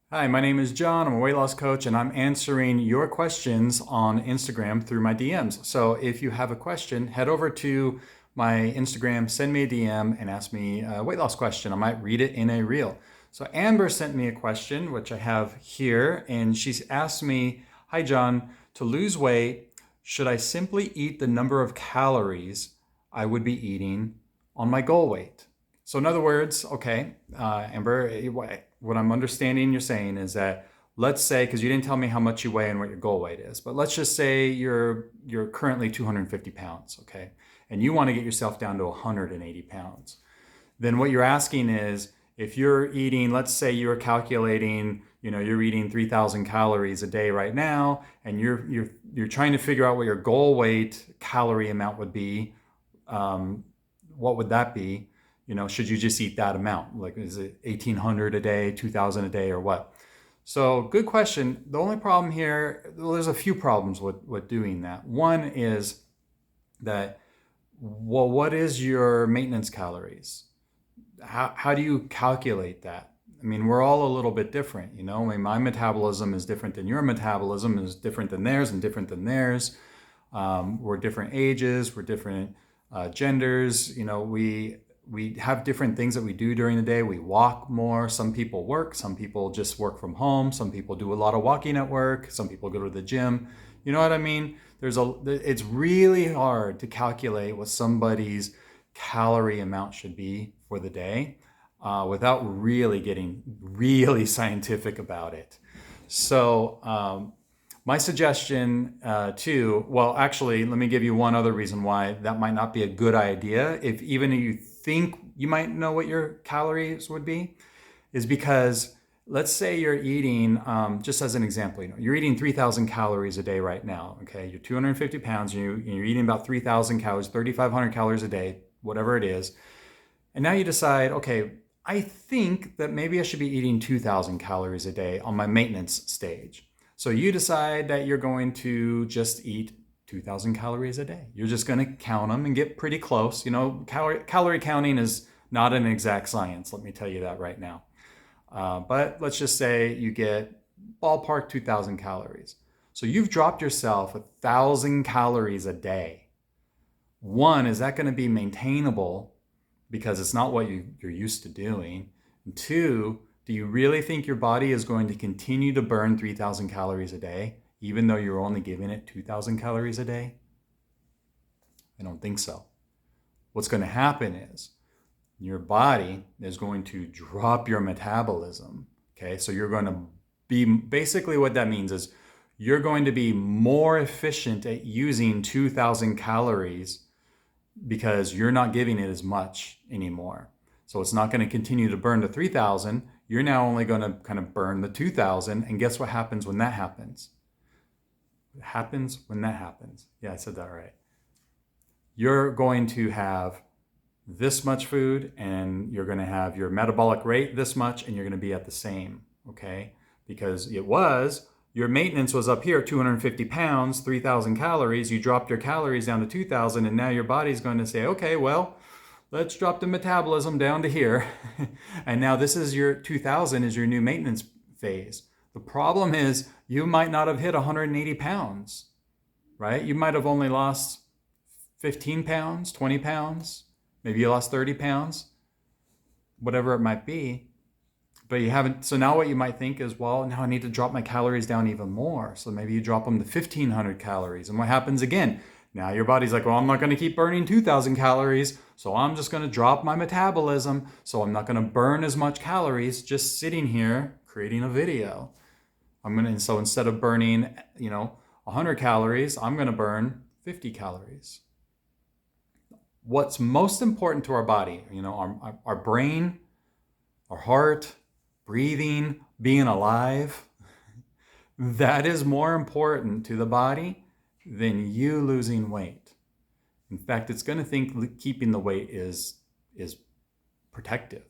Hi, my name is John. I'm a weight loss coach and I'm answering your questions on Instagram through my DMs. So if you have a question, head over to my Instagram, send me a DM and ask me a weight loss question. I might read it in a reel. So Amber sent me a question, which I have here, and she's asked me, Hi, John, to lose weight, should I simply eat the number of calories I would be eating on my goal weight? So in other words, okay, Amber, what I'm understanding you're saying is that let's say, because you didn't tell me how much you weigh and what your goal weight is, but let's just say you're currently 250 pounds, okay, and you want to get yourself down to 180 pounds. Then what you're asking is if you're eating, let's say you're calculating, you're eating 3,000 calories a day right now, and you're trying to figure out what your goal weight calorie amount would be. What would that be? Should you just eat that amount? Like, is it 1,800 a day, 2,000 a day, or what? So, good question. The only problem here, well, there's a few problems with doing that. One is that, well, what is your maintenance calories? How do you calculate that? I mean, we're all a little bit different, I mean, my metabolism is different than your metabolism, is different than theirs, and different than theirs. We're different ages, we're different genders. We have different things that we do during the day. We walk more. Some people work. Some people just work from home. Some people do a lot of walking at work. Some people go to the gym. You know what I mean? It's really hard to calculate what somebody's calorie amount should be for the day without really getting really scientific about it. So my suggestion too, well, actually, let me give you one other reason why that might not be a good idea. If even you think you might know what your calories would be, is because let's say you're eating, just as an example, you're eating 3,000 calories a day right now. Okay, you're 250 pounds, and you're eating about 3,000 calories, 3,500 calories a day, whatever it is. And now you decide, okay, I think that maybe I should be eating 2,000 calories a day on my maintenance stage. So you decide that you're going to just eat 2,000 calories a day. You're just going to count them and get pretty close. Calorie counting is not an exact science. Let me tell you that right now. But let's just say you get ballpark 2,000 calories. So you've dropped yourself 1,000 calories a day. One, is that going to be maintainable? Because it's not what you're used to doing. And two, do you really think your body is going to continue to burn 3,000 calories a day, even though you're only giving it 2,000 calories a day? I don't think so. What's going to happen is your body is going to drop your metabolism. Okay, so you're going to be, basically what that means is you're going to be more efficient at using 2,000 calories because you're not giving it as much anymore. So it's not going to continue to burn the 3,000. You're now only going to kind of burn the 2,000. And guess what happens when that happens? It happens when that happens. Yeah, I said that right. You're going to have this much food and you're going to have your metabolic rate this much and you're going to be at the same, okay? Because your maintenance was up here, 250 pounds, 3,000 calories. You dropped your calories down to 2,000, and now your body's going to say, okay, well, let's drop the metabolism down to here. And now this is your 2,000 is your new maintenance phase. The problem is you might not have hit 180 pounds, right? You might have only lost 15 pounds, 20 pounds. Maybe you lost 30 pounds, whatever it might be. But you haven't. So now what you might think is, well, now I need to drop my calories down even more. So maybe you drop them to 1,500 calories. And what happens again? Now your body's like, well, I'm not going to keep burning 2,000 calories. So I'm just going to drop my metabolism. So I'm not going to burn as much calories just sitting here creating a video. So instead of burning, 100 calories, I'm going to burn 50 calories. What's most important to our body, our brain, our heart, breathing, being alive, that is more important to the body than you losing weight. In fact, it's going to think keeping the weight is protective,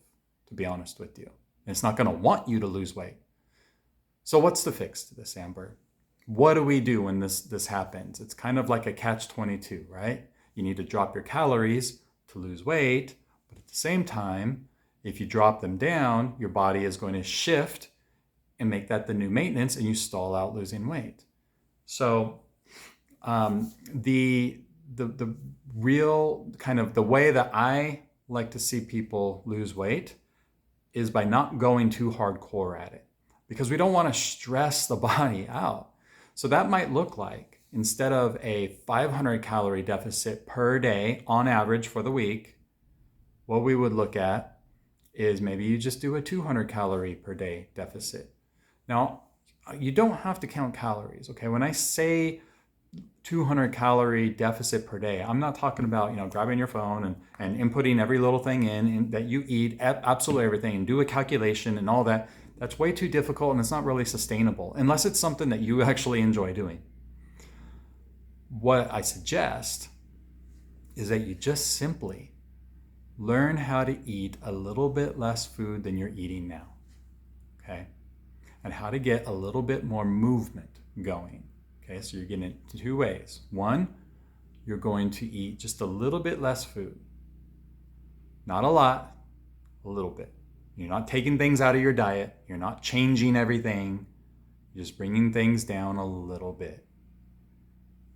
to be honest with you. And it's not going to want you to lose weight. So what's the fix to this, Amber? What do we do when this happens? It's kind of like a catch-22, right? You need to drop your calories to lose weight, but at the same time, if you drop them down, your body is going to shift and make that the new maintenance, and you stall out losing weight. So the real kind of the way that I like to see people lose weight is by not going too hardcore at it, because we don't want to stress the body out. So that might look like, instead of a 500 calorie deficit per day on average for the week, what we would look at is maybe you just do a 200 calorie per day deficit. Now, you don't have to count calories, okay? When I say 200 calorie deficit per day, I'm not talking about, grabbing your phone and inputting every little thing in that you eat, absolutely everything, and do a calculation and all that. That's way too difficult, and it's not really sustainable unless it's something that you actually enjoy doing. What I suggest is that you just simply learn how to eat a little bit less food than you're eating now, okay? And how to get a little bit more movement going, okay? So you're getting it two ways. One, you're going to eat just a little bit less food. Not a lot, a little bit. You're not taking things out of your diet. You're not changing everything. You're just bringing things down a little bit.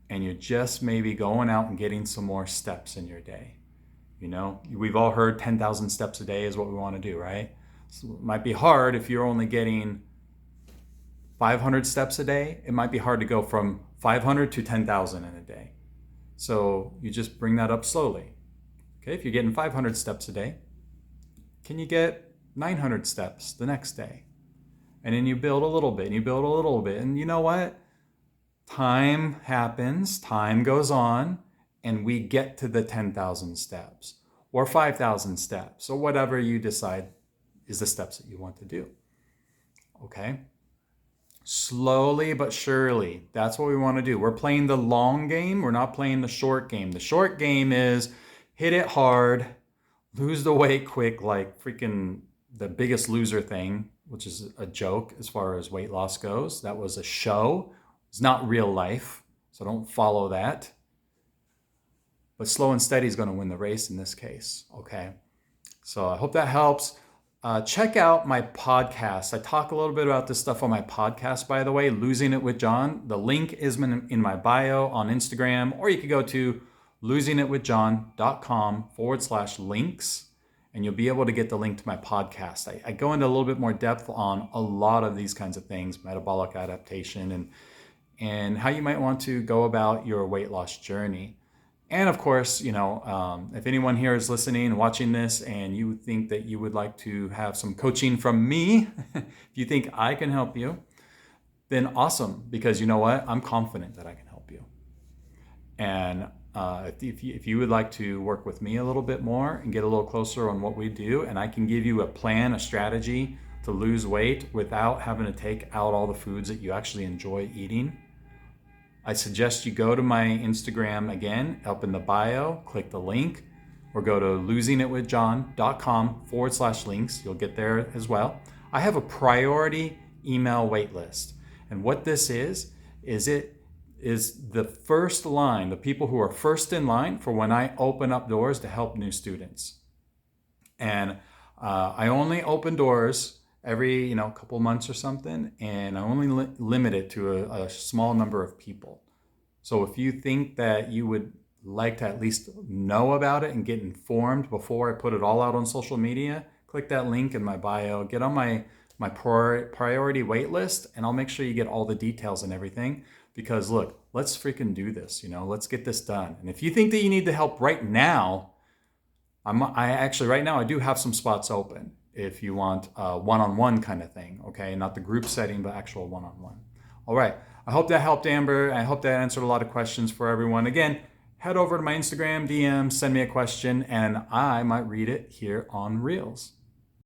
And you're just maybe going out and getting some more steps in your day. We've all heard 10,000 steps a day is what we want to do, right? So it might be hard if you're only getting 500 steps a day. It might be hard to go from 500 to 10,000 in a day. So you just bring that up slowly. Okay, if you're getting 500 steps a day, can you get 900 steps the next day? And then you build a little bit, and you build a little bit. And you know what? Time happens, time goes on, and we get to the 10,000 steps or 5,000 steps or whatever you decide is the steps that you want to do. Okay? Slowly but surely, that's what we want to do. We're playing the long game. We're not playing the short game. The short game is hit it hard, lose the weight quick, like freaking the Biggest Loser thing, which is a joke as far as weight loss goes. That was a show. It's not real life, so don't follow that. But slow and steady is going to win the race in this case, okay? So I hope that helps. Check out my podcast. I talk a little bit about this stuff on my podcast, by the way, Losing It with John. The link is in my bio on Instagram, or you could go to losingitwithjohn.com/links, and you'll be able to get the link to my podcast. I go into a little bit more depth on a lot of these kinds of things, metabolic adaptation, and how you might want to go about your weight loss journey. And of course, if anyone here is listening and watching this and you think that you would like to have some coaching from me, if you think I can help you, then awesome, because you know what? I'm confident that I can help you. And if you would like to work with me a little bit more and get a little closer on what we do, and I can give you a plan, a strategy to lose weight without having to take out all the foods that you actually enjoy eating, I suggest you go to my Instagram again, up in the bio, click the link, or go to losingitwithjohn.com/links. You'll get there as well. I have a priority email wait list. And what this is it is the first line, the people who are first in line for when I open up doors to help new students. And I only open doors every couple months or something, and I only limit it to a small number of people. So if you think that you would like to at least know about it and get informed before I put it all out on social media, click that link in my bio, get on my priority wait list, and I'll make sure you get all the details and everything. Because look, let's freaking do this, let's get this done. And if you think that you need the help right now, right now I do have some spots open. If you want a one-on-one kind of thing, okay? Not the group setting, but actual one-on-one. All right. I hope that helped, Amber. I hope that answered a lot of questions for everyone. Again, head over to my Instagram, DM, send me a question, and I might read it here on Reels.